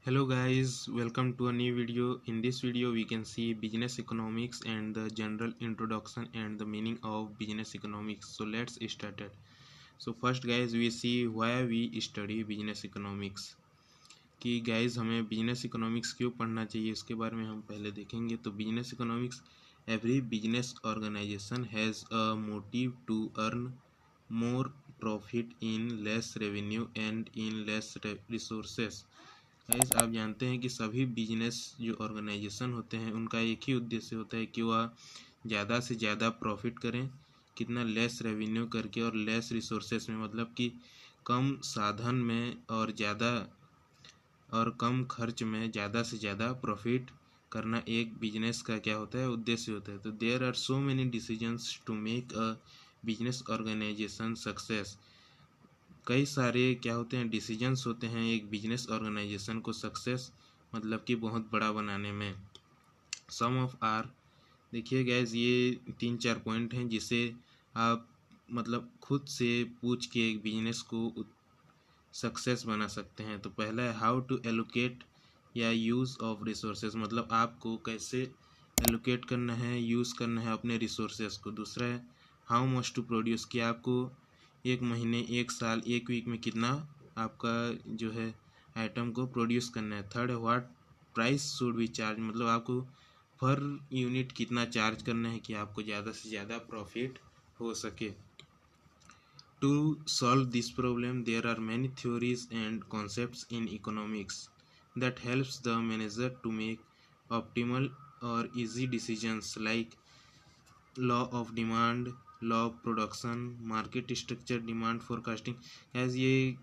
Hello guys, welcome to a new video. In this video we can see business economics and the general introduction and the meaning of business economics. So let's start it. So first guys we see why we study business economics. कि guys हमें business economics क्यों पढ़ना चाहिए इसके बारे में हम पहले देखेंगे. तो business economics, every business organization has a motive to earn more profit in less revenue and in less resources. Guys आप जानते हैं कि सभी बिजनेस जो ऑर्गेनाइजेशन होते हैं उनका एक ही उद्देश्य होता है कि वह ज़्यादा से ज़्यादा प्रॉफिट करें, कितना लेस रेवेन्यू करके और लेस रिसोर्सेस में, मतलब कि कम साधन में और ज़्यादा और कम खर्च में ज़्यादा से ज़्यादा प्रॉफिट करना एक बिजनेस का क्या होता है, उद्देश्य होता है. तो there are so many decisions to make a business organisation success. कई सारे क्या होते हैं, डिसीजंस होते हैं एक बिजनेस ऑर्गेनाइजेशन को सक्सेस मतलब कि बहुत बड़ा बनाने में. सम ऑफ आर, देखिए गैस ये 3-4 पॉइंट हैं जिसे आप मतलब खुद से पूछ के एक बिजनेस को सक्सेस बना सकते हैं. तो पहला है हाउ टू एलोकेट या यूज़ ऑफ रिसोर्सेज, मतलब आपको कैसे एलोकेट करना है, यूज़ करना है अपने रिसोर्सेज को. दूसरा है हाउ मच टू प्रोड्यूस, कि आपको एक महीने, एक साल, एक वीक में कितना आपका जो है आइटम को प्रोड्यूस करना है. थर्ड है what price should be charge, मतलब आपको पर यूनिट कितना चार्ज करना है कि आपको ज़्यादा से ज़्यादा प्रॉफिट हो सके. To solve this problem, there are many theories and concepts in economics that helps the manager to make optimal or easy decisions like law of demand, law of production, market structure, demand forecasting. as ये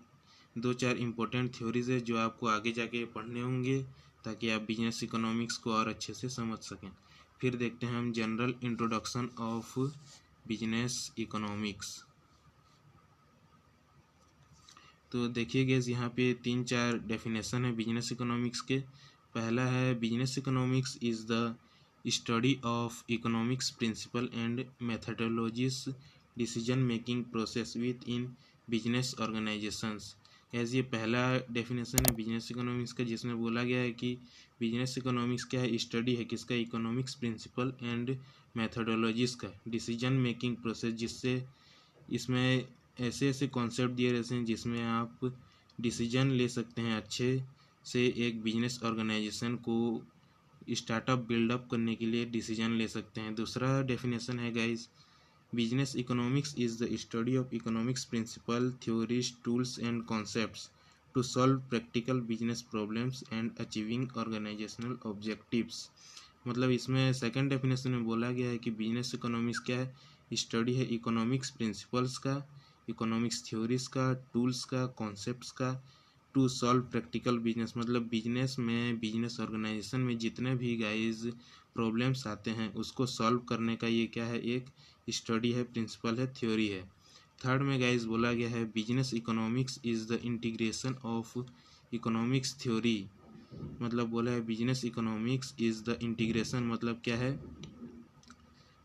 2-4 important theories है जो आपको आगे जाके पढ़ने होंगे ताकि आप बिजनेस इकोनॉमिक्स को और अच्छे से समझ सकें. फिर देखते हैं हम general introduction of business economics. तो देखिए गैस यहाँ पे 3-4 डेफिनेशन है बिजनेस इकोनॉमिक्स के. पहला है business economics is the study of economics principle and methodologies decision making process within business organisations. Guys ये पहला डेफिनेशन है बिजनेस इकोनॉमिक्स का जिसमें बोला गया है कि बिजनेस इकोनॉमिक्स क्या है, स्टडी है किसका, इकोनॉमिक्स प्रिंसिपल एंड मेथडोलॉजीज का, डिसीजन मेकिंग प्रोसेस, जिससे इसमें ऐसे ऐसे कॉन्सेप्ट दिए रहते हैं जिसमें आप डिसीजन ले सकते हैं अच्छे से. एक बिजनेस ऑर्गेनाइजेशन को स्टार्टअप बिल्डअप करने के लिए डिसीजन ले सकते हैं. दूसरा डेफिनेशन है guys, business economics is the study of economics principle, theories, tools and concepts to solve practical business problems and achieving organisational objectives. मतलब इसमें सेकंड डेफिनेशन में बोला गया है कि बिजनेस इकोनॉमिक्स क्या है, स्टडी है इकोनॉमिक्स प्रिंसिपल्स का, इकोनॉमिक्स थ्योरीज का, टूल्स का, कॉन्सेप्ट्स का, टू सॉल्व प्रैक्टिकल बिजनेस, मतलब बिजनेस में, बिजनेस ऑर्गेनाइजेशन में जितने भी गाइज प्रॉब्लम्स आते हैं उसको सॉल्व करने का ये क्या है, एक स्टडी है, प्रिंसिपल है, थ्योरी है. थर्ड में गाइज बोला गया है business economics is the integration of economics theory, मतलब बोला है business economics is the integration, मतलब क्या है,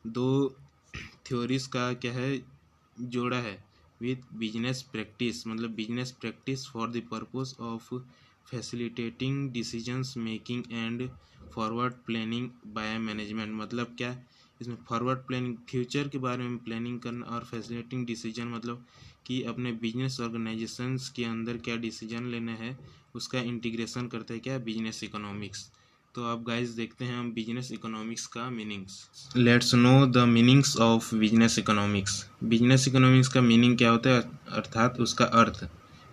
दो थ्योरीज का क्या है, जोड़ा है विथ बिजनेस प्रैक्टिस, मतलब business practice for the purpose of facilitating decisions making and forward planning by management. मतलब क्या, इसमें फॉरवर्ड प्लानिंग, फ्यूचर के बारे में प्लानिंग करना, और फैसिलिटेटिंग डिसीजन मतलब कि अपने बिजनेस ऑर्गेनाइजेशंस के अंदर क्या डिसीजन लेना है उसका इंटीग्रेशन करता है क्या, बिजनेस इकोनॉमिक्स. तो अब गाइस देखते हैं हम बिजनेस इकोनॉमिक्स का meanings. Let's know the meanings of business economics. Business economics का मीनिंग क्या होता है, अर्थात उसका अर्थ.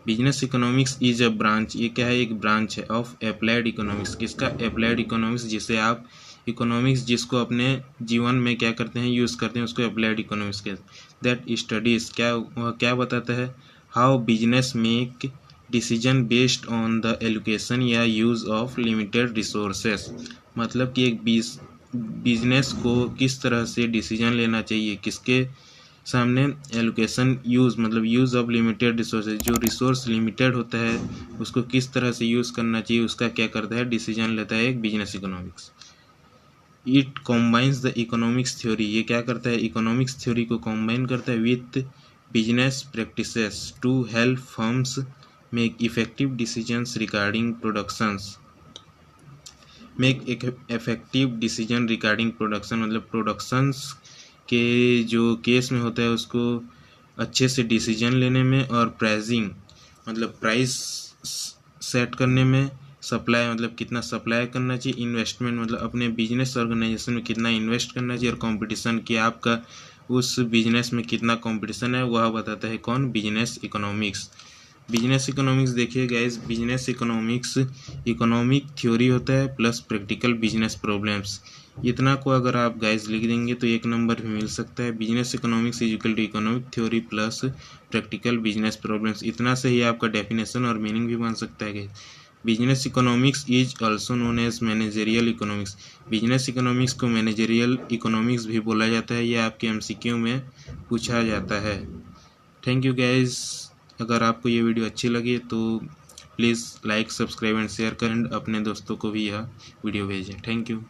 Business economics is a branch, ये क्या है, एक ब्रांच है ऑफ अप्लाइड इकोनॉमिक्स. किसका, अप्लाइड इकोनॉमिक्स, जिसे आप इकोनॉमिक्स जिसको अपने जीवन में क्या करते हैं, यूज़ करते हैं, उसको अप्लाइड इकोनॉमिक्स कहते हैं. दैट स्टडीज़, क्या वह क्या बताता है, how business make decision based on the allocation या यूज़ ऑफ लिमिटेड रिसोर्सेस, मतलब कि एक बिजनेस को किस तरह से डिसीजन लेना चाहिए, किसके सामने, एलोकेशन, यूज़ मतलब यूज़ ऑफ लिमिटेड रिसोर्सेज, जो रिसोर्स लिमिटेड होता है उसको किस तरह से यूज़ करना चाहिए उसका क्या करता है, डिसीजन लेता है एक business economics. It combines the economics theory, ये क्या करता है, इकोनॉमिक्स थ्योरी को कॉम्बाइन करता है with business practices to help firms make effective decisions regarding productions. Make effective decision regarding production मतलब प्रोडक्शंस के जो केस में होता है उसको अच्छे से डिसीजन लेने में, और प्राइसिंग मतलब प्राइस सेट करने में, सप्लाई मतलब कितना सप्लाई करना चाहिए, इन्वेस्टमेंट मतलब अपने बिजनेस ऑर्गेनाइजेशन में कितना इन्वेस्ट करना चाहिए, और कंपटीशन कि आपका उस बिजनेस में कितना कंपटीशन है वह बताता है कौन, बिजनेस इकोनॉमिक्स। बिजनेस इकोनॉमिक्स देखिए guys, business economics economic theory होता है प्लस प्रैक्टिकल बिजनेस प्रॉब्लम्स। इतना को अगर आप गाइस लिख देंगे तो 1 नंबर भी मिल सकता है। Business economics is equal to economic theory plus practical business problems. इतना से ही आपका डेफिनेशन और मीनिंग भी बन सकता है guys. Business economics is also known as managerial economics. Business economics को मैनेजरियल इकोनॉमिक्स भी बोला जाता है, यह आपके MCQ में पूछा जाता है। Thank you guys. अगर आपको ये वीडियो अच्छी लगी तो please like, subscribe and share करें, अपने दोस्तों को भी यह वीडियो भेजें। Thank you.